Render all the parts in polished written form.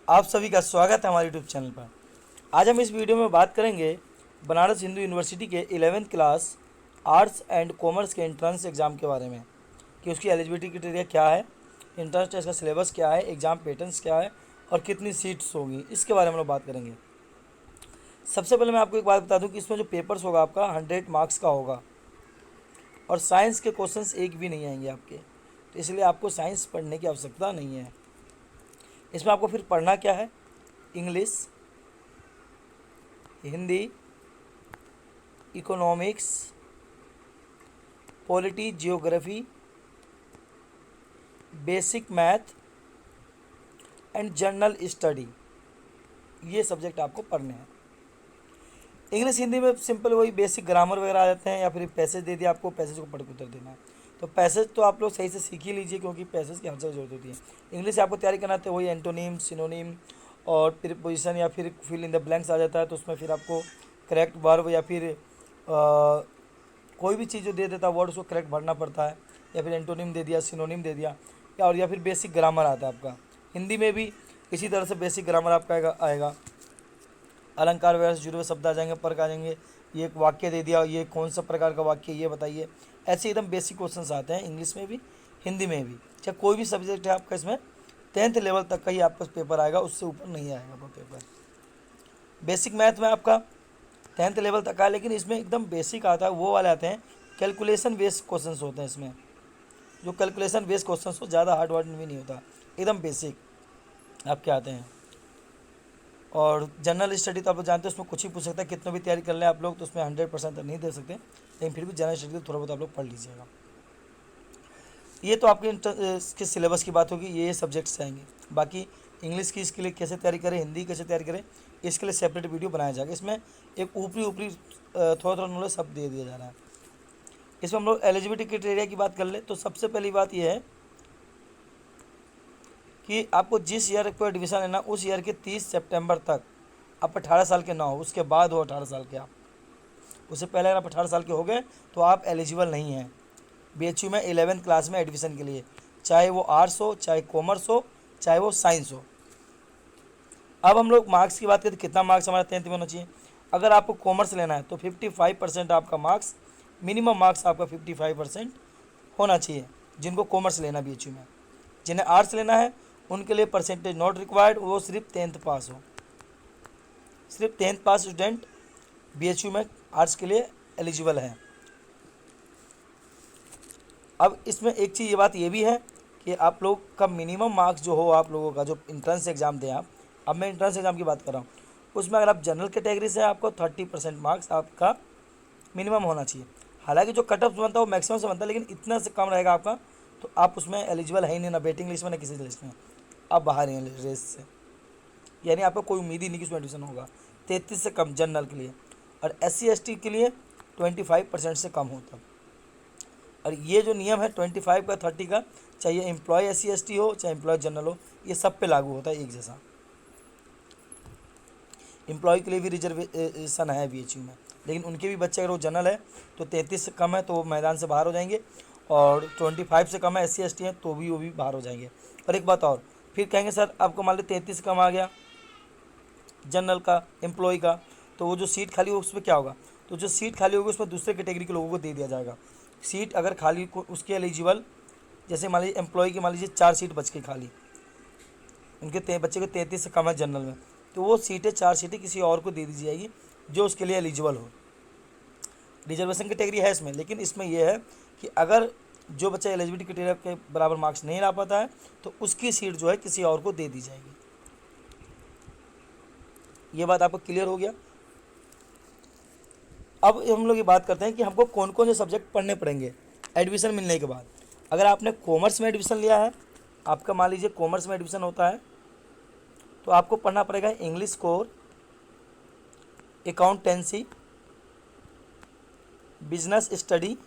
आप सभी का स्वागत है हमारे यूट्यूब चैनल पर। आज हम इस वीडियो में बात करेंगे बनारस हिंदू यूनिवर्सिटी के 11th class arts and commerce के एंट्रेंस एग्ज़ाम के बारे में कि उसकी एलिजिबिलिटी क्राइटेरिया क्या है, एंट्रेंस टेस्ट का सिलेबस क्या है, एग्ज़ाम पैटर्न्स क्या है और कितनी सीट्स होंगी, इसके बारे में हम लोग बात करेंगे। सबसे पहले मैं आपको एक बात बता दूं कि इसमें जो पेपर्स होगा आपका 100 मार्क्स का होगा और साइंस के क्वेश्चंस एक भी नहीं आएंगे आपके, तो इसलिए आपको साइंस पढ़ने की आवश्यकता नहीं है। इसमें आपको फिर पढ़ना क्या है, English, Hindi, economics, polity, geography, basic math and general study, ये सब्जेक्ट आपको पढ़ने हैं। इंग्लिश हिंदी में सिंपल वही बेसिक ग्रामर वगैरह आ जाते हैं, या फिर पैसेज दे दिया आपको, पैसेज को पढ़ के उत्तर देना है। तो पैसेज तो आप लोग सही से सीख ही लीजिए, क्योंकि पैसेज की हर जगह जरूरत होती है। इंग्लिश से आपको तैयारी करना है तो वही एंटोनिम, सिनोनिम और प्रीपोजिशन या फिर फिल इन द ब्लैंक्स आ जाता है, तो उसमें फिर आपको करेक्ट वर्ब या फिर कोई भी चीज़ जो दे देता है वर्ड उसको करेक्ट भरना पड़ता है, या फिर एंटोनिम दे दिया, सिनोनिम दे दिया, या फिर बेसिक ग्रामर आता है आपका। हिंदी में भी इसी तरह से बेसिक ग्रामर आपका आएगा। अलंकार वगैरह से जुड़े हुए शब्द आ जाएंगे, पर्क आ जाएंगे, ये एक वाक्य दे दिया, ये कौन सा प्रकार का वाक्य ये बताइए। ऐसे एकदम बेसिक क्वेश्चंस आते हैं इंग्लिश में भी, हिंदी में भी। चाहे कोई भी सब्जेक्ट है आपका, इसमें 10th लेवल तक का ही आपका पेपर आएगा, उससे ऊपर नहीं आएगा आपका पेपर। बेसिक मैथ में आपका 10th लेवल तक है, लेकिन इसमें एकदम बेसिक आता है, वो वाले आते हैं कैलकुलेशन बेस्ड क्वेश्चन होते हैं इसमें। जो कैलकुलेशन बेस्ड क्वेश्चन हो, ज़्यादा हार्ड वर्ड भी नहीं होता, एकदम बेसिक आपके आते हैं। और जनरल स्टडी तो आप लोग जानते हैं, उसमें कुछ ही पूछ सकता है, कितना भी तैयारी कर लें आप लोग तो उसमें 100% तो नहीं दे सकते, लेकिन फिर भी जनरल स्टडी तो थोड़ा बहुत आप लोग पढ़ लीजिएगा। ये तो आपके इसके सिलेबस की बात होगी, ये सब्जेक्ट्स आएंगे। बाकी इंग्लिश की इसके लिए कैसे तैयारी करें, हिंदी कैसे तैयारी करें, इसके लिए सेपरेट वीडियो बनाया जाएगा। इसमें एक ऊपरी ऊपरी थोड़ा थोड़ा नॉलेज सब दे दिया जा रहा है। इसमें हम लोग एलिजिबिलिटी क्राइटेरिया की बात कर ले तो सबसे पहली बात यह है कि आपको जिस ईयर को एडमिशन लेना, उस ईयर के 30 सितंबर तक आप 18 साल के ना हो, उसके बाद हो 18 साल के आप। उससे पहले अगर आप 18 साल के हो गए तो आप एलिजिबल नहीं हैं BHU में 11th क्लास में एडमिशन के लिए, चाहे वो आर्ट्स हो, चाहे कॉमर्स हो, चाहे वो साइंस हो। अब हम लोग मार्क्स की बात करें तो कितना मार्क्स हमारा 10th में होना चाहिए। अगर आपको कॉमर्स लेना है तो 55% आपका मार्क्स, मिनिमम मार्क्स आपका 55% होना चाहिए जिनको कॉमर्स लेना BHU में। जिन्हें आर्ट्स लेना है उनके लिए परसेंटेज नॉट रिक्वायर्ड, वो सिर्फ 10th पास हो। सिर्फ 10th पास स्टूडेंट BHU में आर्ट्स के लिए एलिजिबल है। अब इसमें एक चीज़ ये बात ये भी है कि आप लोग का मिनिमम मार्क्स जो हो, आप लोगों का जो इंट्रेंस एग्ज़ाम दें आप, अब मैं इंट्रेंस एग्ज़ाम की बात कर रहा हूँ, उसमें अगर आप जनरल कैटेगरी से आपको 30% मार्क्स आपका मिनिमम होना चाहिए। हालांकि जो कट ऑफ बनता है वो मैक्सिमम से बनता है, लेकिन इतना से कम रहेगा आपका तो आप उसमें एलिजिबल है ही नहीं, ना वेटिंग लिस्ट में ना किसी लिस्ट में, आप बाहर हैं रेस से। यानी आपको कोई उम्मीद ही नहीं कि उसमें एडमिशन होगा। 33 से कम जनरल के लिए, और SC ST के लिए 25% से कम होता। और ये जो नियम है 25 का 30 का, चाहे एम्प्लॉय SC ST हो चाहे एम्प्लॉय जनरल हो, ये सब पे लागू होता है एक जैसा। एम्प्लॉय के लिए भी रिजर्वेशन है BHU में, लेकिन उनके भी बच्चे अगर वो जनरल है तो 33 से कम है तो वो मैदान से बाहर हो जाएंगे, और 25 से कम है SC ST हैं तो भी वो भी बाहर हो जाएंगे। और एक बात और, फिर कहेंगे सर आपको मान लो 33 से कम आ गया जनरल का, एम्प्लॉय का, तो वो जो सीट खाली हो उसमें क्या होगा, तो जो सीट खाली होगी उसमें दूसरे कैटेगरी के लोगों को दे दिया जाएगा। सीट अगर खाली को उसके एलिजिबल, जैसे मान लीजिए एम्प्लॉय की मान लीजिए 4 सीट बच गई खाली, उनके बच्चे को 33 से कम है जनरल में, तो वो सीटें 4 सीटें किसी और को दे दी जाएगी जो उसके लिए एलिजिबल हो। रिजर्वेशन कैटेगरी है इसमें, लेकिन इसमें यह है कि अगर जो बच्चा एलिजिबिलिटी क्राइटेरिया के बराबर मार्क्स नहीं ला पाता है तो उसकी सीट जो है किसी और को दे दी जाएगी। ये बात आपको क्लियर हो गया। अब हम लोग ये बात करते हैं कि हमको कौन कौन से सब्जेक्ट पढ़ने पड़ेंगे एडमिशन मिलने के बाद। अगर आपने कॉमर्स में एडमिशन लिया है, आपका मान लीजिए कॉमर्स में एडमिशन होता है, तो आपको पढ़ना पड़ेगा English core, accountancy, business study,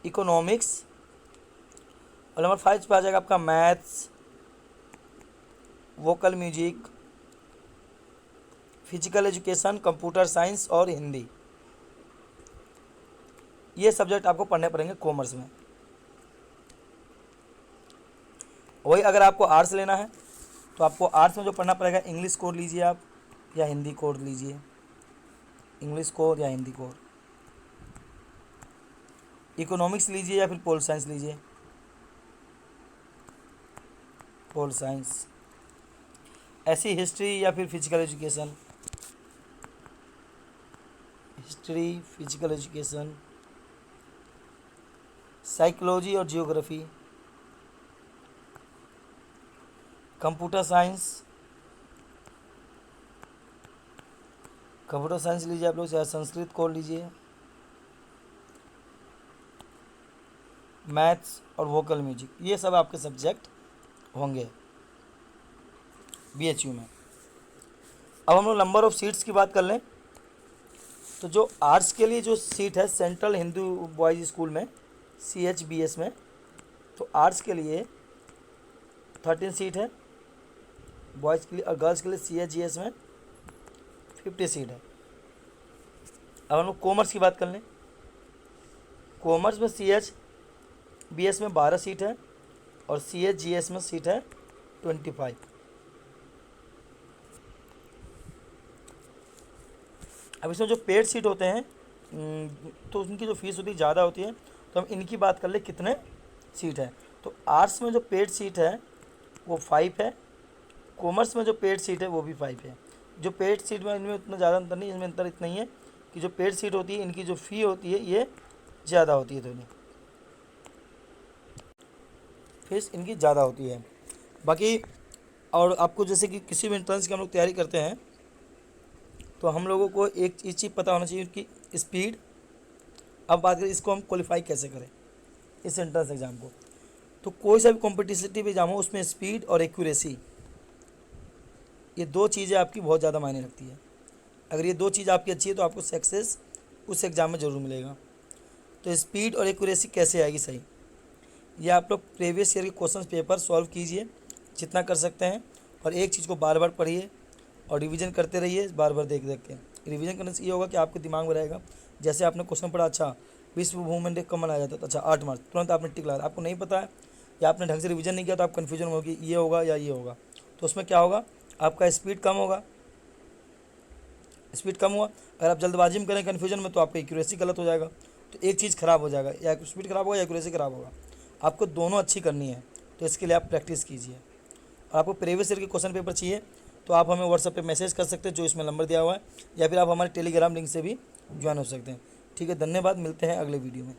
economics, और नंबर 5 पे आ जाएगा आपका maths, vocal music, physical education, computer science और हिंदी। ये सब्जेक्ट आपको पढ़ने पड़ेंगे कॉमर्स में। वही अगर आपको आर्ट्स लेना है तो आपको आर्ट्स में जो पढ़ना पड़ेगा, इंग्लिश कोर लीजिए आप या हिंदी कोर लीजिए, इंग्लिश कोर या हिंदी कोर। इकोनॉमिक्स लीजिए या फिर पोल साइंस लीजिए, पोल साइंस। ऐसी हिस्ट्री या फिर physical education, history physical education. Psychology और geography, computer science, computer science लीजिए आप लोग, चाहे संस्कृत कोर लीजिए। मैथ्स और वोकल म्यूजिक, ये सब आपके सब्जेक्ट होंगे BHU में। अब हम लोग नंबर ऑफ़ सीट्स की बात कर लें तो जो आर्ट्स के लिए जो सीट है सेंट्रल हिंदू बॉयज़ स्कूल में CHBS में, तो आर्ट्स के लिए 13 सीट है बॉयज़ के लिए, और गर्ल्स के लिए CHGS में 50 सीट है। अब हम लोग कॉमर्स की बात कर लें, कॉमर्स में CHBS में 12 सीट है और CHGS में सीट है 25। अब इसमें जो पेड सीट होते हैं तो उनकी जो फीस होती है ज़्यादा होती है, तो हम इनकी बात कर ले कितने सीट है। तो आर्ट्स में जो पेड सीट है वो 5 है, कॉमर्स में जो पेड सीट है वो भी 5 है। जो पेड सीट में इनमें उतना ज़्यादा अंतर नहीं, इसमें अंतर इतना ही है कि जो पेड सीट होती है इनकी जो फ़ी होती है ये ज़्यादा होती है, थोड़ी फीस इनकी ज़्यादा होती है। बाकी और आपको जैसे कि किसी भी एंट्रेंस की हम लोग तैयारी करते हैं तो हम लोगों को एक चीज़ पता होना चाहिए कि स्पीड। अब बात करें इसको हम क्वालिफाई कैसे करें इस एंट्रेंस एग्ज़ाम को, तो कोई सा भी कॉम्पिटिटिव एग्ज़ाम हो उसमें स्पीड और एक्यूरेसी, ये दो चीज़ें आपकी बहुत ज़्यादा मायने रखती है। अगर ये दो चीज़ आपकी अच्छी है तो आपको सक्सेस उस एग्ज़ाम में ज़रूर मिलेगा। तो स्पीड और एक्यूरेसी कैसे आएगी सही, ये आप लोग प्रीवियस ईयर के क्वेश्चन पेपर सॉल्व कीजिए जितना कर सकते हैं, और एक चीज़ को बार बार पढ़िए और रिवीजन करते रहिए बार बार देख देख के। रिवीजन करने से ये होगा कि आपके दिमाग में रहेगा। जैसे आपने क्वेश्चन पढ़ा, अच्छा विश्व भूमंडल डे कब मनाया जाता है, तो अच्छा 8 मार्च, तुरंत आपने टिक लगा। आपको नहीं पता है या आपने ढंग से रिवीजन नहीं किया तो आप कन्फ्यूजन में होगी ये होगा या ये होगा, तो उसमें क्या होगा, आपका स्पीड कम होगा। स्पीड कम हुआ, अगर आप जल्दबाजी में करें कन्फ्यूजन में तो आपका एक्यूरेसी गलत हो जाएगा, तो एक चीज़ ख़राब हो जाएगा, या स्पीड ख़राब होगा या एक्यूरेसी ख़राब होगा। आपको दोनों अच्छी करनी है, तो इसके लिए आप प्रैक्टिस कीजिए। और आपको प्रीवियस ईयर के क्वेश्चन पेपर चाहिए तो आप हमें व्हाट्सएप पे मैसेज कर सकते हैं जो इसमें नंबर दिया हुआ है, या फिर आप हमारे टेलीग्राम लिंक से भी ज्वाइन हो सकते हैं। ठीक है, धन्यवाद, मिलते हैं अगले वीडियो में।